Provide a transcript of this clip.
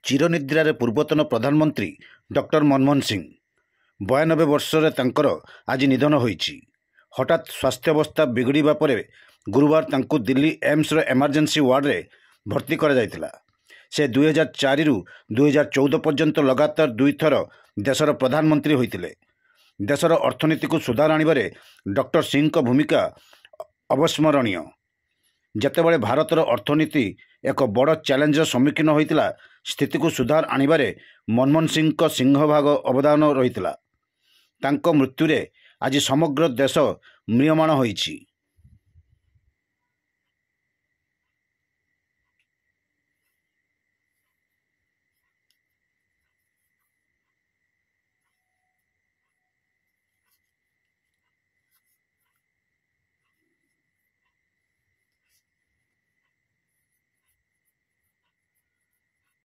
ଚିରନିଦ୍ରାରେ ପୂର୍ବତନ ପ୍ରଧାନମନ୍ତ୍ରୀ ଡକ୍ଟର ମନମୋହନ ସିଂ 92 ବର୍ଷରେ ତାଙ୍କର ଆଜି ନିଧନ ହୋଇଛି। ହଠାତ୍ ସ୍ୱାସ୍ଥ୍ୟାବସ୍ଥା ବିଗିଡ଼ିବା ପରେ ଗୁରୁବାର ତାଙ୍କୁ ଦିଲ୍ଲୀ ଏମ୍ସର ଏମର୍ଜେନ୍ସି ୱାର୍ଡରେ ଭର୍ତ୍ତି କରାଯାଇଥିଲା। ସେ 2004ରୁ 2014 ପର୍ଯ୍ୟନ୍ତ ଲଗାତାର 2 ଥର ଦେଶର ପ୍ରଧାନମନ୍ତ୍ରୀ ହୋଇଥିଲେ। ଦେଶର ଅର୍ଥନୀତିକୁ ସୁଧାର ଆଣିବାରେ ଡକ୍ଟର ସିଂଙ୍କ ଭୂମିକା ଅବିସ୍ମରଣୀୟ। ଯେତେବେଳେ ଭାରତର ଅର୍ଥନୀତି ଏକ ବଡ଼ ଚ୍ୟାଲେଞ୍ଜର ସମ୍ମୁଖୀନ ହୋଇଥିଲା, ସ୍ଥିତିକୁ ସୁଧାର ଆଣିବାରେ ମନମୋହନ ସିଂଙ୍କ ସିଂହଭାଗ ଅବଦାନ ରହିଥିଲା। ତାଙ୍କ ମୃତ୍ୟୁରେ ଆଜି ସମଗ୍ର ଦେଶ ମ୍ରିୟମାଣ ହୋଇଛି।